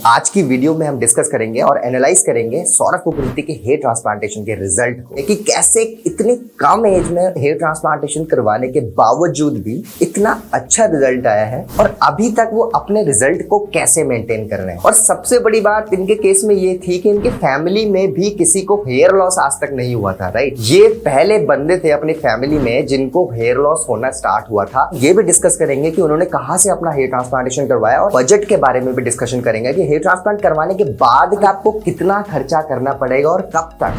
आज की वीडियो में हम डिस्कस करेंगे और एनालाइज करेंगे सौरभ कुलकर्णी के हेयर ट्रांसप्लांटेशन के रिजल्ट को कि कैसे इतने कम एज में हेयर ट्रांसप्लांटेशन करवाने के बावजूद भी इतना अच्छा रिजल्ट आया है और अभी तक वो अपने रिजल्ट को कैसे मेंटेन कर रहे हैं। और सबसे बड़ी बात इनके केस में ये थी कि इनके फैमिली में भी किसी को हेयर लॉस आज तक नहीं हुआ था। राइट, ये पहले बंदे थे अपनी फैमिली में जिनको हेयर लॉस होना स्टार्ट हुआ था। ये भी डिस्कस करेंगे कि उन्होंने कहां से अपना हेयर ट्रांसप्लांटेशन करवाया और बजट के बारे में भी डिस्कशन करेंगे कि हेयर ट्रांसप्लांट करवाने के बाद आपको कितना खर्चा करना पड़ेगा और कब तक।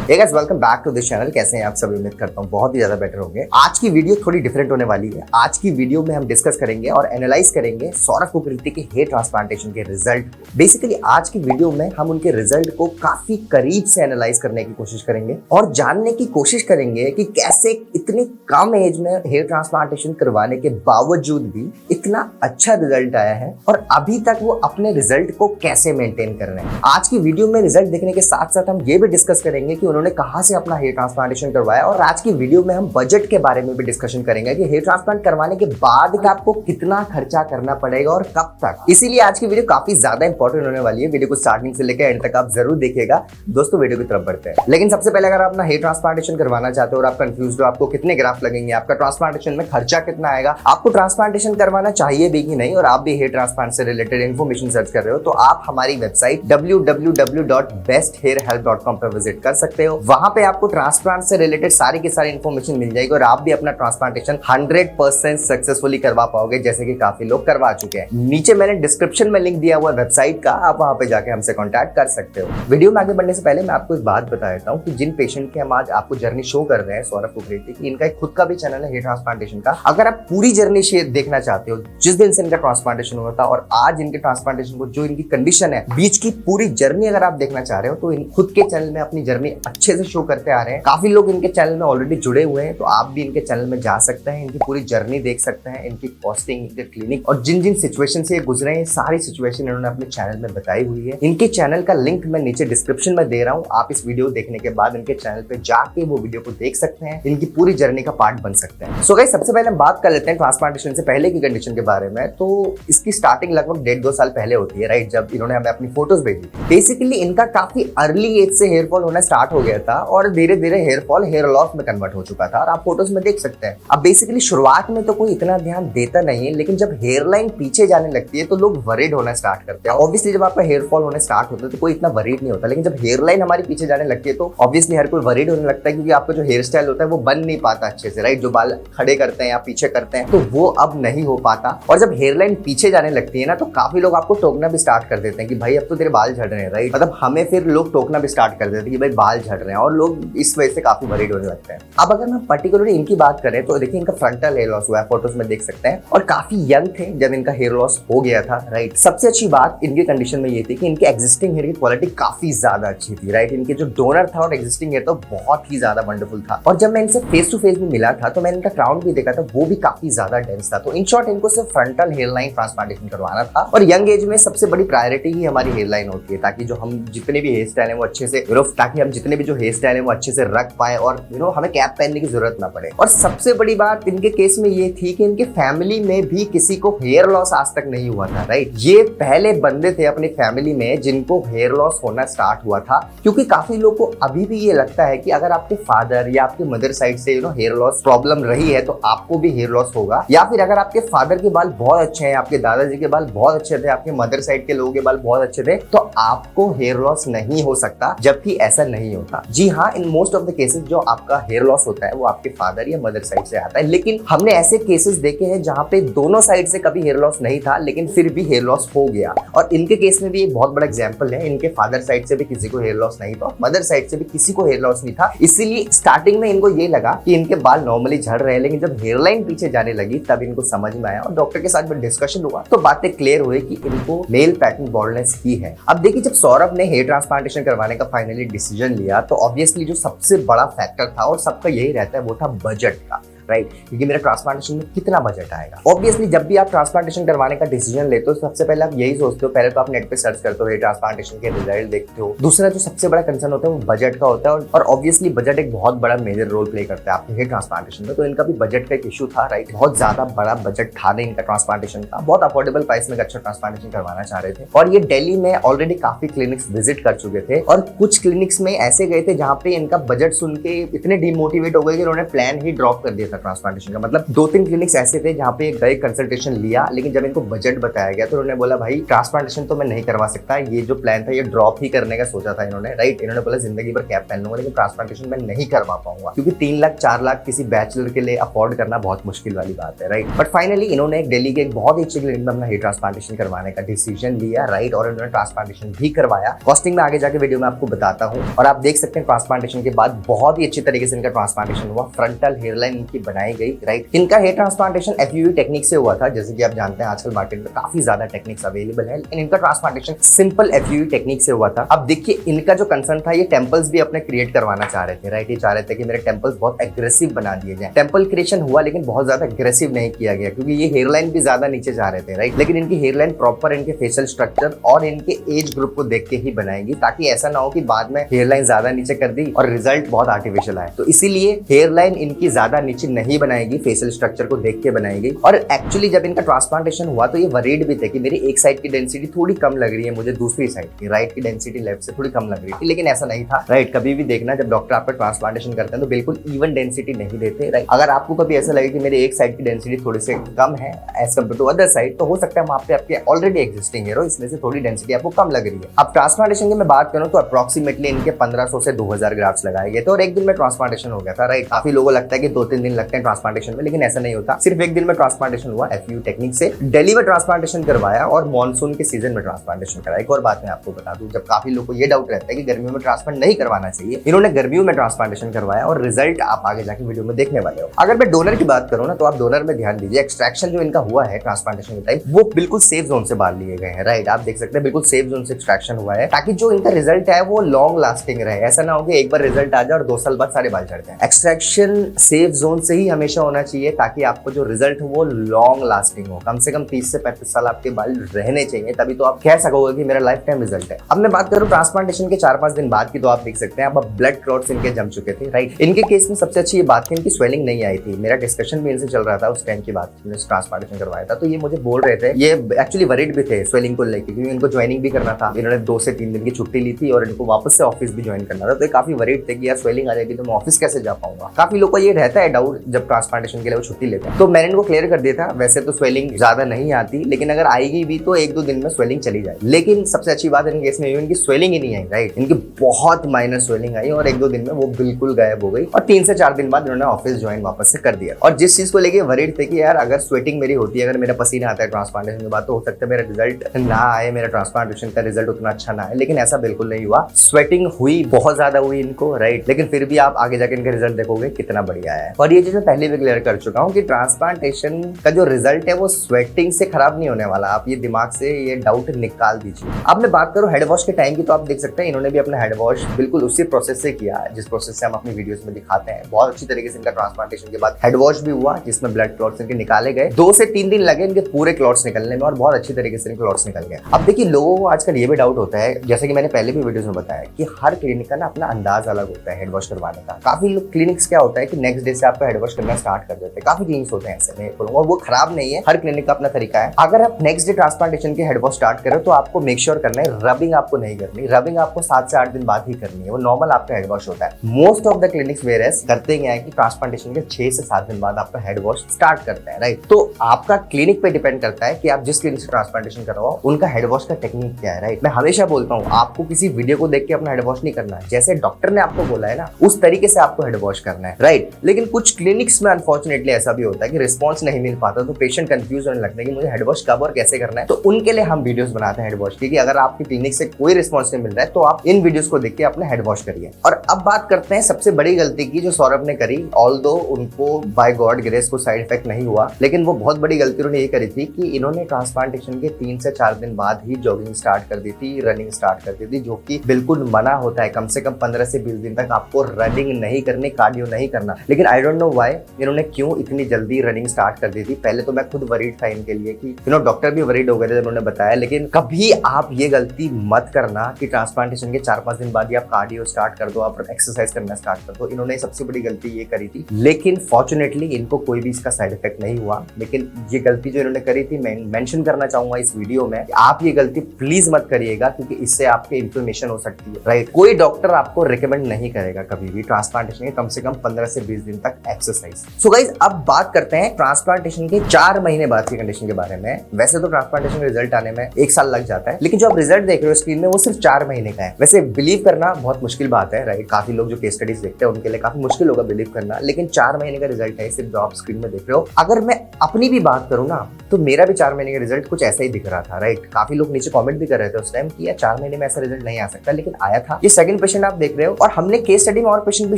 Hey guys, welcome back to this channel. कैसे हैं आप सभी? उम्मीद करता हूं बहुत ही ज्यादा बेटर होंगे। आज की वीडियो थोड़ी डिफरेंट होने वाली है। आज की वीडियो में हम डिस्कस करेंगे और एनालाइज करेंगे सौरभ कुलकर्णी के हेयर ट्रांसप्लांटेशन के रिजल्ट को। बेसिकली आज की वीडियो में हम उनके रिजल्ट को काफी करीब से एनालाइज करने की कोशिश करेंगे और जानने की कोशिश करेंगे कि कैसे इतनी कम एज में हेयर ट्रांसप्लांटेशन करवाने के बावजूद भी इतना अच्छा रिजल्ट आया है और अभी तक वो अपने रिजल्ट को कैसे मेंटेन कर रहे हैं। आज की वीडियो में रिजल्ट देखने के साथ साथ हम ये भी डिस्कस करेंगे कि उन्होंने कहां से अपना हेयर ट्रांसप्लांटेशन करवाया और आज की वीडियो में हम बजट के बारे में भी डिस्कशन करेंगे कि हेयर ट्रांसप्लांट करवाने के बाद आपको कितना खर्चा करना पड़ेगा और कब तक। इसीलिए आज की वीडियो काफी ज्यादा इंपॉर्टेंट होने वाली है। वीडियो को स्टार्टिंग से लेकर एंड तक आप जरूर देखिएगा। दोस्तों वीडियो की तरफ बढ़ते हैं, लेकिन सबसे पहले अगर आप अपना हेयर ट्रांसप्लांटेशन करवाना चाहते हो और आप कंफ्यूज हो आपको कितने ग्राफ लगेंगे, आपका ट्रांसप्लांटेशन में खर्चा कितना आएगा, आपको ट्रांसप्लांटेशन करवाना चाहिए भी कि नहीं और आप भी हेयर ट्रांसप्लांट से रिलेटेड इन्फॉर्मेशन सर्च कर रहे हो तो आप हमारी वेबसाइट www.besthairhelp.com पर विजिट कर सकते हो। वहां पे आपको ट्रांसप्लांट से रिलेटेड सारी की सारी इन्फॉर्मेशन मिल जाएगी और आप भी अपना ट्रांसप्लांटेशन 100% सक्सेसफुली करवा पाओगे, जैसे कि काफी लोग करवा चुके हैं। नीचे मैंने डिस्क्रिप्शन में लिंक दिया हुआ वेबसाइट का, आप वहां पे जाके हमसे कांटेक्ट कर सकते हो। वीडियो में आगे बढ़ने से पहले मैं आपको एक बात बता देता हूं कि जिन पेशेंट के हम आज आपको जर्नी शो कर रहे हैं सौरभ कुलकर्णी की, इनका एक खुद का भी चैनल है हेयर ट्रांसप्लांटेशन का। अगर आप पूरी जर्नी देखना चाहते हो, जिस दिन से इनका ट्रांसप्लांटेशन हुआ था और आज इनके ट्रांसप्लांटेशन को जो इनकी कंडीशन है, बीच की पूरी जर्नी अगर आप देखना चाह रहे हो तो खुद के चैनल में अपनी जर्नी अच्छे से शो करते आ रहे हैं। काफी लोग इनके चैनल में ऑलरेडी जुड़े हुए हैं, तो आप भी इनके चैनल में जा सकते हैं, इनकी पूरी जर्नी देख सकते हैं, इनकी कॉस्टिंग, इनके क्लिनिक और जिन जिन सिचुएशन से गुजरे हैं सारी सिचुएशन इन्होंने अपने चैनल में बताई हुई है। इनके चैनल का लिंक मैं नीचे डिस्क्रिप्शन में दे रहा हूँ। आप इस वीडियो देखने के बाद इनके चैनल पे जाके वो वीडियो को देख सकते हैं, इनकी पूरी जर्नी का पार्ट बन सकते हैं। सो गाइस, सबसे पहले हम बात कर लेते हैं ट्रांसप्लांटेशन से पहले की कंडीशन के बारे में। तो इसकी स्टार्टिंग लगभग 1.5-2 साल पहले होती है, राइट, जब इन्होंने हमें अपनी फोटोज भेजी। बेसिकली इनका काफी अर्ली एज से हेयर फॉल होना स्टार्ट हो गया था और धीरे धीरे हेयर फॉल हेयर लॉस में कन्वर्ट हो चुका था और आप फोटोज में देख सकते हैं। अब बेसिकली शुरुआत में तो कोई इतना ध्यान देता नहीं है, लेकिन जब हेयर लाइन पीछे जाने लगती है तो लोग वरीड होना स्टार्ट करते हैं। ऑब्वियसली जब आपका हेयर फॉल होने स्टार्ट होता है तो कोई इतना वरीड नहीं होता, लेकिन जब हेयर लाइन हमारी पीछे जाने लगती है तो ऑब्वियसली हर कोई वरीड होने लगता है, क्योंकि आपका जो हेयर स्टाइल होता है वो बन नहीं पाता अच्छे से। राइट, जो बाल खड़े करते हैं या पीछे करते हैं तो वो अब नहीं हो पाता। और जब हेयर लाइन पीछे जाने लगती है ना तो काफी लोग आपको टोकना भी स्टार्ट कर देते हैं कि भाई अब तो तेरे बाल झड़ रहे हैं। राइट, मतलब हमें फिर लोग टोकना भी स्टार्ट कर देते हैं कि भाई बाल झड़ रहे हैं और लोग इस वजह से काफी वरीड होने लगते हैं। अब अगर हम पर्टिकुलरली इनकी बात करें तो देखिए इनका फ्रंटल हेयर लॉस हुआ है, फोटोज में देख सकते हैं, और काफी यंग थे जब इनका हेयर लॉस हो गया था। राइट, सबसे अच्छी बात इनकी कंडीशन में ये थी कि इनके एग्जिस्टिंग हेयर की क्वालिटी काफी ज्यादा अच्छी थी। राइट, इनके जो डोनर था और एग्जिस्टिंग हेयर तो बहुत ही ज्यादा वंडरफुल था और जब मैं इनसे फेस टू फेस भी मिला था तो मैंने इनका क्राउन भी देखा था, वो भी काफी ज्यादा डेंस था। तो इन शॉर्ट इनको सिर्फ फ्रंटल हेयर लाइन ट्रांसप्लांटेशन करवाना था और यंग एज में सबसे बड़ी प्रायोरिटी ही हमारी हेयर लाइन होती है, ताकि जो हम जितने भी हेयर स्टाइल है वो अच्छे से ताकि हम जितने भी जो हेयर स्टाइल है वो अच्छे से रख पाए और हमें कैप पहनने की जरूरत ना पड़े। और सबसे बड़ी बात इनके केस में ये थी कि इनके फैमिली में भी किसी को हेयर लॉस आज तक नहीं हुआ था। राइट, ये पहले बंदे थे अपनी फैमिली में जिनको हेयर लॉस होना स्टार्ट हुआ था, क्योंकि काफी लोगों को अभी भी ये लगता है कि अगर आपके फादर या आपके मदर साइड से हेयर लॉस प्रॉब्लम रही है तो आपको भी हेयर लॉस होगा, या फिर अगर आपके फादर के बाल बहुत अच्छे हैं, आपके दादाजी के बाल बहुत अच्छे थे, आपके मदर साइड के लोगों के बाल बहुत अच्छे थे तो आपको हेयर लॉस नहीं हो सकता, जबकि ऐसा नहीं होता। जी हाँ, in most of the cases जो आपका हेयर लॉस होता है वो आपके फादर या मदर साइड से आता है, लेकिन हमने ऐसे केसेस देखे हैं जहां पे दोनों साइड से कभी हेयर लॉस नहीं था लेकिन फिर भी हेयर लॉस हो गया। और इनके केस में भी एक बहुत बड़ा एग्जांपल है, इनके फादर साइड से भी किसी को हेयर लॉस नहीं था, मदर साइड से भी किसी को हेयर लॉस नहीं था। इसीलिए स्टार्टिंग में इनको ये लगा कि इनके बाल नॉर्मली झड़ रहे हैं, लेकिन जब हेयर लाइन पीछे जाने लगी तब इनको समझ में आया और डॉक्टर के साथ डिस्कशन हुआ तो बातें क्लियर हुई कि इनको मेल पैटर्न बॉल्डनेस ही है। अब देखिए, जब सौरभ ने हेयर ट्रांसप्लांटेशन करवाने का फाइनली डिसीजन लिया तो ऑब्वियसली जो सबसे बड़ा फैक्टर था और सबका यही रहता है वो था बजट का। राइट, क्योंकि मेरा ट्रांसप्लांटेशन में कितना बजट आएगा। ऑब्वियसली जब भी आप ट्रांसप्लांटेशन करवाने का डिसीजन लेते हो सबसे पहले आप यही सोचते हो, पहले तो आप नेट पे सर्च करते हो, ट्रांसप्लांटेशन के रिजल्ट देखते हो। दूसरा जो सबसे बड़ा कंसर्न होता है वो बजट का होता है, और ऑब्वियसली बजट एक बहुत बड़ा मेजर रोल प्ले करता है आपके हेयर ट्रांसप्लांटेशन में। तो इनका भी बजट का एक इशू था, राइट, बहुत ज्यादा बड़ा बजट था नहीं इनका ट्रांसप्लांटेशन का, बहुत अफोर्डेबल प्राइस में अच्छा ट्रांसप्लांटेशन करवाना चाह रहे थे। और ये दिल्ली में ऑलरेडी काफी क्लिनिक्स विजिट कर चुके थे, और कुछ क्लिनिक्स में ऐसे गए थे जहां पे इनका बजट सुन के इतने डिमोटिवेट हो गए कि उन्होंने प्लान ही ड्रॉप कर दिया था ट्रांसप्लांटेशन का। मतलब 2-3 क्लिनिक्स ऐसे थे जहां पे गए, कंसल्टेशन लिया, लेकिन जब इनको बजट बताया गया तो उन्होंने बोला भाई ट्रांसप्लांटेशन तो मैं नहीं करवा सकता, ये जो प्लान था ये ड्रॉप ही करने का सोचा था इन्होंने, राइट। इन्होंने बोला जिंदगी भर कैप पहन लूंगा लेकिन ट्रांसप्लांटेशन मैं नहीं करवा पाऊंगा, क्योंकि 3 लाख 4 लाख किसी बैचलर के लिए अफोर्ड करना बहुत मुश्किल वाली बात है, राइट। बट फाइनली इन्होंने एक दिल्ली के एक बहुत ही अच्छी क्लिनिक में अपना हेयर ट्रांसप्लांटेशन करवाने का डिसीजन लिया, राइट, और इन्होंने ट्रांसप्लांटेशन भी करवाया। कॉस्टिंग में आगे जाके वीडियो में आपको बताता हूँ, और आप देख सकते हैं ट्रांसप्लांटेशन के बाद बहुत ही अच्छी तरीके से इनका ट्रांसप्लांटेशन हुआ, फ्रंटल हेयरलाइन इनकी बनाई गई, राइट। इनका हेयर ट्रांसप्लांटेशन FUE टेक्निक से हुआ था, जैसे कि आप जानते हैं आजकल मार्केट में काफी ज्यादा टेक्निक्स अवेलेबल है, लेकिन इनका ट्रांसप्लांटेशन सिंपल FUE टेक्निक से हुआ था। अब देखिए इनका जो कंसर्न था, ये टेम्पल्स भी अपने क्रिएट करवाना चाह रहे थे, राइट। ये चाह रहे थे कि मेरे टेम्पल्स बहुत एग्रेसिव बना दिए जाए। टेम्पल क्रिएशन हुआ लेकिन बहुत ज्यादा एग्रेसिव नहीं किया गया, क्योंकि ये हेयरलाइन भी ज्यादा नीचे जा रहे थे, राइट। लेकिन इनकी हेयरलाइन प्रॉपर इनके फेशियल स्ट्रक्चर और इनके एज ग्रुप को देख के ही बनाएगी, ताकि ऐसा ना हो कि बाद में हेयरलाइन ज्यादा नीचे कर दी और रिजल्ट बहुत आर्टिफिशियल आए। तो इसीलिए हेयरलाइन इनकी ज्यादा नीचे नहीं बनाएगी, फेशियल स्ट्रक्चर को देख के बनाएगी। और एक्चुअली जब इनका ट्रांसप्लांटेशन हुआ तो ये वरीड भी थे कि मेरी एक साइड की डेंसिटी थोड़ी कम लग रही है, मुझे दूसरी साइड की राइट की डेंसिटी लेफ्ट से थोड़ी कम लग रही थी, लेकिन ऐसा नहीं था, राइट। कभी भी देखना जब डॉक्टर आपका ट्रांसप्लांटेशन करते हैं तो बिल्कुल इवन डेंसिटी नहीं देते, राइट। अगर आपको कभी ऐसा लगे कि मेरे एक साइड की डेंसिटी थोड़ी सी कम है as compared to other side, तो हो सकता है वहां पे आपके ऑलरेडी एक्जिस्टिंग हेयर हो, इसमें से थोड़ी डेंसिटी आपको कम लग रही है। अब ट्रांसप्लांटेशन की मैं बात करूं तो अप्रोक्सीमेटली इनके 1500 से 2000 ग्राफ्ट्स लगाए गए थे और एक दिन में ट्रांसप्लांटेशन हो गया था, राइट। काफी लोगों को लगता है कि 2-3 दिन लगते हैं ट्रांसप्लांटेशन में, लेकिन ऐसा नहीं होता, सिर्फ एक दिन में ट्रांसप्लांटेशन हुआ FUE टेक्निक से। दिल्ली में ट्रांसप्लांटेशन करवाया और मॉनसून के सीजन में ट्रांसप्लांटेशन कराया। एक और बात मैं आपको बता दूं, जब काफी लोगों को ये डाउट रहता है कि गर्मियों में ट्रांसप्लांट नहीं करवाना चाहिए, इन्होंने गर्मियों में ट्रांसप्लांटेशन करवाया और रिजल्ट आप आगे जाके वीडियो में देखने वाले हो। अगर मैं डोनर की बात करूं ना, तो आप डोनर में ध्यान दीजिए, एक्सट्रैक्शन जो इनका हुआ है ट्रांसप्लांटेशन के टाइम, वो बिल्कुल सेफ जोन से बाहर लिए गए हैं, राइट। आप देख सकते हैं बिल्कुल सेफ जोन से एक्सट्रैक्शन हुआ है, ताकि जो इनका रिजल्ट है वो लॉन्ग लास्टिंग रहे। ऐसा ना हो कि एक बार रिजल्ट आ जाए और 2 साल बाद सारे बाल झड़ जाए। एक्सट्रैक्शन सेफ जोन से ही हमेशा होना चाहिए, ताकि आपको जो रिजल्ट हो वो लॉन्ग लास्टिंग हो, कम से कम 30 से 35 साल आपके बाल रहने चाहिए, तभी तो आप कह सकोगे कि मेरा लाइफ टाइम रिजल्ट है। अब मैं बात करूं ट्रांसप्लांटेशन के 4-5 दिन बाद की, तो आप देख सकते हैं अब ब्लड क्लॉट्स इनके जम चुके थे, राइट। इनके केस में सबसे अच्छी ये बात थी, इनकी स्वेलिंग नहीं आई थी। मेरा डिस्कशन भी इनसे चल रहा था उस टाइम की बात, ट्रांसप्लांटेशन करवाया था, तो ये मुझे बोल रहे थे, ये एक्चुअली वरीड भी थे स्वेलिंग को लेकर, क्योंकि इनको ज्वाइनिंग भी करना था। इन्होंने 2 से 3 दिन की छुट्टी ली थी और इनको वापस से ऑफिस भी ज्वाइन करना था, तो काफी वरीड थे कि यार स्वेलिंग आ जाएगी तो मैं ऑफिस कैसे जा पाऊंगा। काफी लोगों को ये रहता है डाउट जब ट्रांसप्लांटेशन के लिए वो छुट्टी लेते हैं, तो मैंने इनको क्लियर कर दिया था। वैसे तो स्वेलिंग ज्यादा नहीं आती, लेकिन अगर आएगी भी तो 1-2 दिन में स्वेलिंग चली जाए। लेकिन सबसे अच्छी बात इनके केस में इनकी स्वेलिंग ही नहीं आई, राइट। इनकी बहुत माइनर स्वेलिंग आई और 1-2 दिन में वो बिल्कुल गायब हो गई, और 3 से 4 दिन बाद इन्होंने ऑफिस ज्वाइन वापस से कर दिया। और जिस चीज को लेके वरीड थे कि यार अगर स्वेटिंग मेरी होती है, अगर मेरा पसीना आता है ट्रांसप्लांटेशन के बाद, तो हो सकता है मेरा रिजल्ट ना आए, मेरा ट्रांसप्लांटेशन का रिजल्ट उतना अच्छा ना आए, लेकिन ऐसा बिल्कुल नहीं हुआ। स्वेटिंग हुई, बहुत ज्यादा हुई इनको, राइट, लेकिन फिर भी आप आगे जाके इनका रिजल्ट देखोगे कितना बढ़िया है। और ये चीज मैं पहले भी क्लियर कर चुका हूँ कि ट्रांसप्लांटेशन का जो रिजल्ट है वो स्वेटिंग से खराब नहीं होने वाला, आप ये दिमाग से ये डाउट निकाल दीजिए। अब मैं बात करूँ हेड वॉश के टाइम की, तो आप देख सकते हैं इन्होंने भी अपना हेड वॉश बिल्कुल उसी प्रोसेस से किया जिस प्रोसेस से हम अपनी वीडियोस में दिखाते हैं। बहुत अच्छी तरीके से इनका ट्रांसप्लांटेशन के बाद हेड वॉश भी हुआ, जिसमें ब्लड क्लॉट्स इनके निकाले गए। 2 से 3 दिन लगे इनके पूरे क्लॉट्स निकलने में और बहुत अच्छी तरीके से इनके क्लॉट्स निकल गए। अब देखिए लोगों को आजकल ये भी डाउट होता है, जैसे कि मैंने पहले भी वीडियोस में बताया कि हर क्लिनिक का ना अपना अंदाज अलग होता है हेड वॉश करवाने का। काफी लोग क्लिनिक्स क्या होता है कि नेक्स्ट डे से आपका हेड वॉश करना स्टार्ट कर देते हैं, काफी क्लिनिक्स होते हैं ऐसे में, और वो खराब नहीं है, हर क्लिनिक का अपना तरीका है। अगर आप नेक्स्ट डे ट्रांसप्लांटेशन के हेड वॉश स्टार्ट करें तो आपको मेक श्योर करना है रबिंग आपको नहीं करनी, रबिंग आपको 7 से 8 दिन बाद ही करनी है, वो नॉर्मल आपका हेड वॉश होता है। Most of the clinics whereas करते हैं कि ट्रांसप्लांटेशन के 6 से 7 दिन बाद आपका हेड वॉश स्टार्ट करते हैं, राइट। तो आपका क्लिनिक पे डिपेंड करता है कि आप जिस क्लिनिक से ट्रांसप्लांटेशन करवाओ उनका हेड वॉश का टेक्निक क्या है, राइट। मैं हमेशा बोलता हूँ आपको किसी वीडियो को देख के अपना हेड वॉश नहीं करना है, जैसे डॉक्टर ने आपको बोला है ना उस तरीके से आपको हेड वॉश करना है, राइट। लेकिन कुछ क्लिनिक्स में अनफॉर्चुनेटली ऐसा भी होता है कि रिस्पॉन्स नहीं मिल पाता, तो पेशेंट कंफ्यूज होने लगता है कि मुझे हेड वॉश कब और कैसे करना है। तो उनके लिए हम वीडियोस बनाते हैं हेड वॉश की, कि अगर आपकी क्लिनिक से कोई रिस्पॉन्स नहीं मिल रहा है तो आप इन वीडियोस को देख के अपना हेड वॉश करिए। और अब बात करते हैं सबसे बड़ी गलती की जो सौरभ ने करी, ऑल्दो उनको बाय गॉड ग्रेस को साइड इफेक्ट नहीं हुआ, लेकिन वो बहुत बड़ी गलती उन्होंने ये करी थी कि इन्होंने ट्रांसप्लांटेशन के 3 से 4 दिन बाद ही जॉगिंग स्टार्ट कर दी थी, रनिंग स्टार्ट कर दी थी, जो कि बिल्कुल मना होता है। कम से कम 15 से 20 दिन तक आपको रनिंग नहीं करनी, कार्डियो नहीं करना। लेकिन आई डोंट नो व्हाई, इन्होंने क्यों इतनी जल्दी रनिंग स्टार्ट कर दी थी। पहले तो मैं खुद वरीड था इनके लिए कि डॉक्टर भी वरीड हो गए थे जब उन्होंने बताया। लेकिन कभी आप ये गलती मत करना कि ट्रांसप्लांटेशन के 4-5 दिन बाद ही आप कार्डियो स्टार्ट कर दो, आप एक्सरसाइज करना स्टार्ट कर दो। इन्होंने सबसे बड़ी गलती ये करी थी, लेकिन फॉर्चुनेटली इनको कोई भी इसका साइड इफेक्ट नहीं हुआ। लेकिन ये गलती जो इन्होंने करी थी, मैं मेंशन करना चाहूंगा इस वीडियो में, आप ये गलती प्लीज मत करिएगा, क्योंकि इससे आपके इन्फ्लेमेशन हो सकती है, राइट। कोई डॉक्टर आपको रिकमेंड नहीं करेगा कभी भी ट्रांसप्लांटेशन के कम से कम 15 से 20 दिन तक एक्सरसाइज। सो गाइस, अब बात करते हैं ट्रांसप्लांटेशन के 4 महीने बाद की कंडीशन के बारे में। वैसे तो ट्रांसप्लांटेशन का रिजल्ट आने में 1 साल लग जाता है, लेकिन जो आप रिजल्ट देख रहे हो स्क्रीन में वो सिर्फ 4 महीने का है। वैसे बिलीव करना बहुत मुश्किल बात है, राइट। काफी लोग जो केस स्टडीज देखते हैं उनके लिए काफी मुश्किल होगा बिलीव करना, लेकिन 4 महीने का रिजल्ट है सिर्फ जो आप स्क्रीन में देख रहे हो। अगर मैं अपनी भी बात करूं ना, तो मेरा भी 4 महीने का रिजल्ट कुछ ऐसा ही दिख रहा था, राइट। काफी लोग नीचे कमेंट भी कर रहे थे उस टाइम कि यार 4 महीने में ऐसा रिजल्ट नहीं आ सकता, लेकिन आया था। ये सेकंड पेशेंट आप देख रहे हो, और हमने केस स्टडी में और पेशेंट भी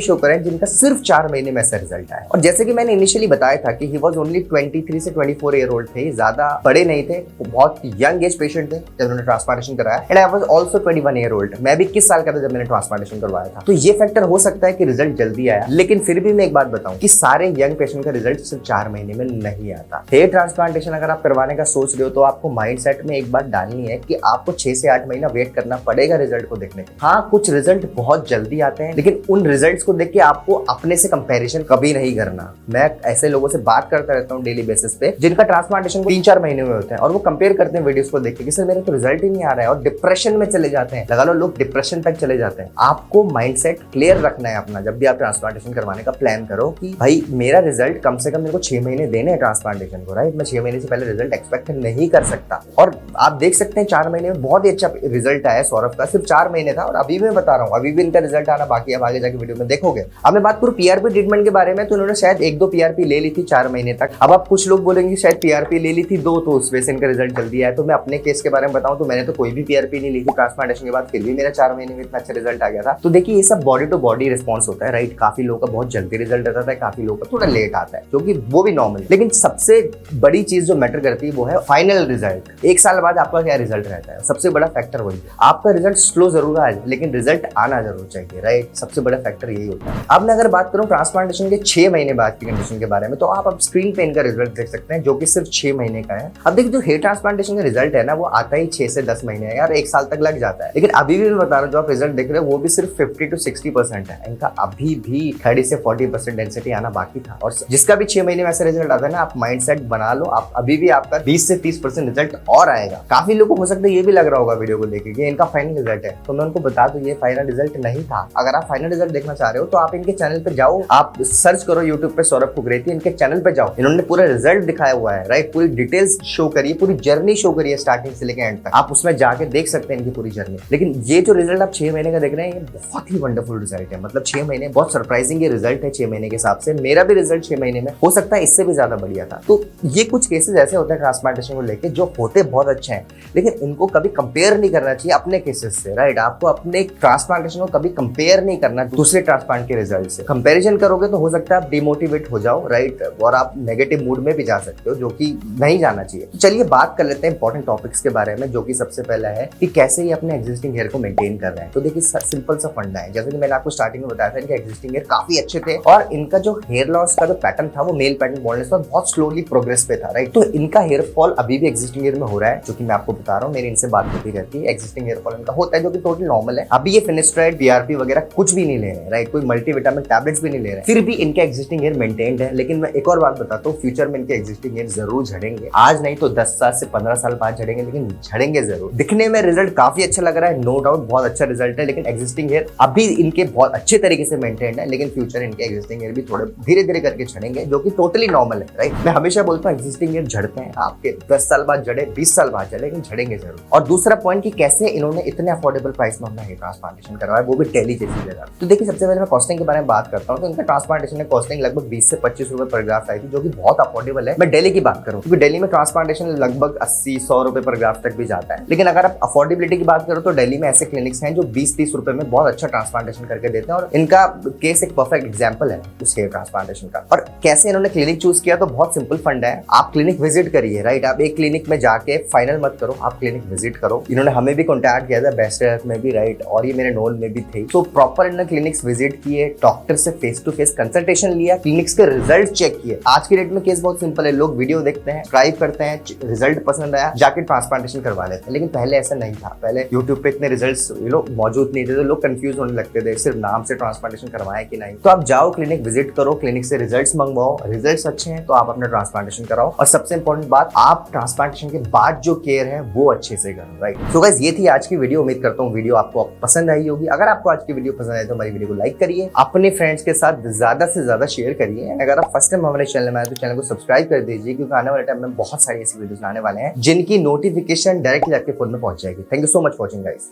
शो करे जिनका सिर्फ 4 महीने में ऐसा रिजल्ट आया। और जैसे कि मैंने इनिशियली बताया था कि ही वाज ओनली 23 से 24 ईयर ओल्ड थे, ज्यादा बड़े नहीं थे, बहुत यंग एज पेशेंट थे जब उन्होंने ट्रांसप्लांटेशन कराया। And I was also 21 year old, मैं भी 21 साल का था जब मैंने ट्रांसप्लांटेशन करवाया था। तो ये फैक्टर हो सकता है कि रिजल्ट जल्दी आया, लेकिन फिर भी मैं एक बात बताऊं कि सारे यंग पेशेंट का रिजल्ट सिर्फ 4 महीने में नहीं आता। हेयर ट्रांसप्लांटेशन अगर आप करवाने का सोच रहे हो तो आपको माइंडसेट में एक बात डालनी है कि आपको 6 से 8 महीना वेट करना पड़ेगा रिजल्ट को देखने के। हाँ, कुछ रिजल्ट बहुत जल्दी आते हैं, लेकिन उन रिजल्ट्स को देख के आपको अपने से कंपैरिजन कभी नहीं करना। मैं ऐसे लोगों से बात करता रहता हूँ डेली बेसिस पे जिनका ट्रांसप्लांटेशन 3-4 महीने में होते हैं, और वो कंपेयर करते हैं वीडियोस को देख के कि सर मेरे तो रिजल्ट ही नहीं आ रहा है, और डिप्रेशन में चले जाते हैं। लगा लो लोग डिप्रेशन तक चले जाते हैं। आपको माइंडसेट क्लियर रखना है अपना जब भी आप ट्रांसप्लांटेशन करवाने का प्लान करो कि भाई मेरा रिजल्ट कम से कम मेरे को 6 महीने देने हैं ट्रांसप्लांटेशन को, राइट। मैं 6 महीने से पहले रिजल्ट एक्सपेक्ट नहीं कर सकता। और आप देख सकते हैं 4 महीने में बहुत ही अच्छा रिजल्ट आया सौरभ का, सिर्फ 4 महीने था। और अभी मैं बता रहा हूँ अभी भी इनका रिजल्ट आना बाकी है, आगे जाके वीडियो में देखोगे। अब मैं बात करूँ पीआरपी ट्रीटमेंट के बारे में, तो उन्होंने शायद 1-2 पीआरपी ले ली थी 4 महीने तक। अब आप कुछ लोग बोलेंगे शायद पीआरपी ले ली थी 2, तो उस वजह से इनका रिजल्ट जल्दी आया। तो मैं अपने केस के बारे में बताऊं तो मैंने तो कोई भी पीआरपी नहीं ली थी ट्रांसप्लांटेशन के बाद, फिर भी मेरा 4 महीने में इतना अच्छा रिजल्ट आ गया था। तो देखिए ये सब बॉडी टू बॉडी रिस्पॉन्स होता है, राइट। काफी लोगों का बहुत जल्दी रिजल्ट आता है, काफी लोगों का थोड़ा लेट आता है, क्योंकि वो भी नॉर्मल है। लेकिन सबसे बड़ी चीज जो मैटर करती है वो है फाइनल रिजल्ट। 1 साल बाद आपका क्या रिजल्ट रहता है, सबसे बड़ा फैक्टर वही है। आपका रिजल्ट स्लो जरूर आए, लेकिन रिजल्ट आना जरूर चाहिए, राइट। सबसे बड़ा फैक्टर यही होता है। अब मैं अगर बात करूं ट्रांसप्लांटेशन के 6 महीने बाद की कंडीशन के बारे में, तो आप अब स्क्रीन पे इनका रिजल्ट देख सकते हैं जो कि सिर्फ 6 महीने का है। अब देखिए जो हेयर ट्रांसप्लांटेशन का रिजल्ट है ना, वो आता ही 6 से 10 महीने है यार, 1 साल तक लग जाता है। लेकिन अभी भी मैं बता रहा हूँ जो आप रिजल्ट देख रहे हो वो भी सिर्फ 50 to 60% है। इनका अभी भी 30 से 40% डेंसिटी आना बाकी था। और जिसका भी 6 महीने में ऐसा रिजल्ट आता है ना, आप माइंडसेट बना लो, आप अभी भी आपका 20 से 30% रिजल्ट और आएगा। काफी लोगों को हो सकता है ये भी लग रहा होगा वीडियो को देख के इनका फाइनल रिजल्ट है, तो मैं उनको बता दूं ये फाइनल रिजल्ट नहीं था। अगर आप फाइनल रिजल्ट देखना चाह रहे हो तो आप इनके चैनल पे जाओ, आप सर्च करो यूट्यूब पे सौरभ कुकरेती, इनके चैनल पे जाओ, इन्होंने पूरा रिजल्ट दिखाया हुआ है, राइट। पूरी डिटेल्स शो करिए, पूरी जर्नी शो करिए स्टार्टिंग से लेकर एंड तक, आप उसमें जाके देख सकते हैं इनकी पूरी जर्नी। लेकिन ये जो रिजल्ट आप 6 महीने का देख रहे हैं, ये बहुत ही वंडरफुल रिजल्ट है। मतलब 6 महीने बहुत सरप्राइजिंग ये रिजल्ट है 6 महीने के हिसाब से। मेरा भी रिजल्ट 6 महीने में हो सकता है इससे भी ज्यादा बढ़िया था। तो ये कुछ केसेस ऐसे होते हैं ट्रांसप्लांटेशन को लेके जो होते बहुत अच्छे हैं, लेकिन इनको कभी कंपेयर नहीं करना चाहिए अपने केसेस से, राइट। आपको अपने ट्रांसप्लांटेशन को कभी कंपेयर नहीं करना दूसरे ट्रांसप्लांट के रिजल्ट से। कंपेरिजन करोगे तो हो सकता है आप डिमोटिवेट हो जाओ, राइट, और आप नेगेटिव मूड में भी जा सकते हो, जो कि नहीं जाना चाहिए। तो चलिए बात कर लेते हैं इंपॉर्टेंट टॉपिक्स के बारे में, जो कि सबसे पहला है कि कैसे ये अपने एग्जिस्टिंग हेयर को मेंटेन कर रहे हैं। तो देखिए सिंपल सा फंडा है, जैसे कि मैंने आपको स्टार्टिंग में बताया था इनके एग्जिस्टिंग हेयर काफी अच्छे थे, और इनका जो हेयर लॉस का जो पैटर्न था वो मेल पैटर्न बोलने से बहुत स्लोली प्रोग्रेस पे था, राइट। तो इनका हेयर फॉल अभी भी एग्जिस्टिंग हेयर में हो रहा है, जो कि मैं आपको बता रहा हूँ, मेरी इनसे बात होती रहती है। एग्जिस्टिंग हेयर फॉल इनका होता है जो कि टोटल नॉर्मल है। अभी ये फिनिस्ट्राइड पीआरपी वगैरह कुछ भी नहीं ले रहे हैं, राइट, कोई मल्टीविटामिन टैबलेट्स भी नहीं ले रहे हैं, फिर भी इनके एग्जिस्टिंग हेयर मेंटेन्ड है। लेकिन मैं एक और बात बताता हूँ, फ्यूचर में इनके एग्जिस्टिंग हेयर जरूर झड़ेंगे, आज नहीं तो 10 साल से 15 साल बाद झड़ेंगे, लेकिन झड़ेंगे जरूर। दिखने में रिजल्ट काफी अच्छा लग रहा है, नो डाउट बहुत अच्छा रिजल्ट है, लेकिन एग्जिस्टिंग हेयर अभी इनके बहुत अच्छे तरीके से मेंटेन्ड है, लेकिन फ्यूचर इनके एग्जिस्टिंग हेयर भी थोड़े धीरे धीरे करके झड़ेंगे, जो कि टोटली नॉर्मल है, राइट। मैं हमेशा बोलता हूँ एग्जिस्टिंग हेयर झड़ते हैं, आपके 10 साल बाद झड़े, 20 साल बाद झड़े, लेकिन झड़ेंगे जरूर। और दूसरा पॉइंट कि कैसे इन्होंने इतने अफोर्डेबल प्राइस में अपना हेयर ट्रांसप्लांटेशन करवाया, वो भी दिल्ली जैसी जगह। तो देखिए सबसे पहले मैं कॉस्टिंग के बारे में बात करता हूँ, तो इनका ट्रांसप्लांटेशन में कॉस्टिंग लगभग 20 से 25 रुपए पर ग्राफ्ट आई थी, जो कि बहुत अफोर्डेबल है। मैं दिल्ली की बात करूँ, क्योंकि दिल्ली में ट्रांसप्लांटेशन लगभग 80-100 रुपए पर ग्राफ्ट तक भी जाता है। लेकिन अगर आप अफोर्डेबिलिटी की बात करो तो दिल्ली में ऐसे क्लिनिक्स हैं जो 20-30 रुपए में बहुत अच्छा ट्रांसप्लांटेशन करके देते हैं, और इनका केस एक परफेक्ट एग्जाम्पल है उस हेयर ट्रांसप्लांटेशन का। और कैसे इन्होंने क्लिनिक चूज किया, तो बहुत सिंपल फंड है, आप क्लिनिक विजिट करिए, राइट। आप एक क्लिनिक में जाके फाइनल मत करो, आप क्लिनिक विजिट करो। इन्होंने हमें भी कॉन्टैक्ट किया था बेस्ट हेल्थ में भी, राइट, और ये मेरे नोन में भी थे। तो प्रॉपर इन्होंने क्लिनिक्स विजिट किए, डॉक्टर से face to face consultation consultation लिया, क्लिनिक्स के रिजल्ट चेक किए। आज की डेट में केस बहुत सिंपल है, लोग वीडियो देखते हैं, ट्राई करते हैं, रिजल्ट पसंद आया, जाके ट्रांसप्लांटेशन करवा लेते हैं। लेकिन पहले ऐसा नहीं था, पहले यूट्यूब पे इतने रिजल्ट्स मौजूद नहीं थे, तो लोग कंफ्यूज होने लगते थे सिर्फ नाम से ट्रांसप्लांटेशन करवाएं कि नहीं। तो आप जाओ क्लिनिक विजिट करो, क्लिनिक से रिजल्ट्स मंगवाओ, रिजल्ट्स अच्छे हैं तो आप अपना ट्रांसप्लांटेशन कराओ। और सबसे इंपॉर्टेंट बात, आप ट्रांसप्लांटेशन के बाद जो केयर है वो अच्छे से करो, राइट। सो गाइस, ये थी आज की वीडियो। उम्मीद करता हूँ वीडियो आपको पसंद आई होगी। अगर आपको आज की वीडियो पसंद आए तो हमारी वीडियो को लाइक करिए, अपने फ्रेंड्स के साथ ज्यादा से ज्यादा शेयर करिए। अगर आप फर्स्ट टाइम हमारे चैनल में आए तो चैनल को सब्सक्राइब कर दीजिए, क्योंकि आने वाले टाइम में बहुत सारी ऐसी वीडियोस आने वाले हैं जिनकी नोटिफिकेशन डायरेक्टली आपके फोन में पहुंच जाएगी। Thank you so much for watching guys.